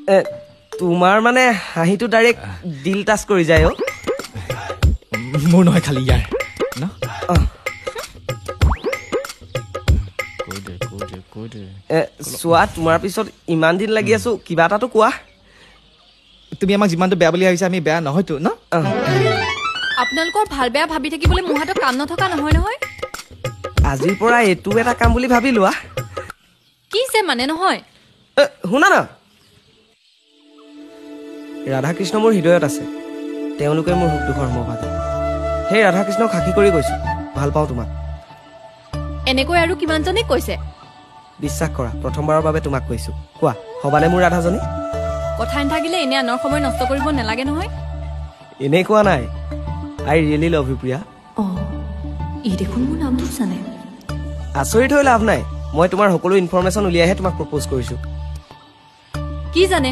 তোমাৰ মানে হাঁহিটো ডাইৰেক্ট দিল টাচ কৰি যায় অ' মোৰ নহয় খালি ইয়াৰ ন চোৱা তোমাৰ পিছত ইমান দিন লাগি আছো কিবা এটাতো কোৱা তুমি আমাক যিমানটো বেয়া বুলি ভাবিছা আমি বেয়া নহয়তো ন আপোনালোকৰ ভাল বেয়া ভাবি থাকিবলৈ মোৰ হাতত কাম নথকা নহয় নহয় আজিৰ পৰা এইটো এটা কাম বুলি ভাবি লোৱা কি যে মানে নহয় শুনা না ৰাধা কৃষ্ণ মোৰ হৃদয়ত আছে তেওঁলোকে মোৰ সুখ দুখৰ সমভাগী সেই ৰাধা কৃষ্ণক সাক্ষী কৰি কৈছো ভাল পাওঁ তোমাক এনেকৈ আৰু কিমানজনে কৈছে বিশ্বাস কৰা প্ৰথমবাৰৰ বাবে তোমাক কৈছো কোৱা হবানে মোৰ ৰাধাজনী কথা নাথাকিলে এনে আনৰ সময় নষ্ট কৰিব নালাগে নহয় এনেই কোৱা নাই আই ৰিয়েলি লাভ ইউ প্ৰিয়া ই দেখোন মোৰ নামটো জানে আচৰিত হৈ লাভ নাই মই তোমাৰ সকলো ইনফৰমেশ্যন উলিয়াইহে তোমাক প্ৰপ'জ কৰিছো কি জানে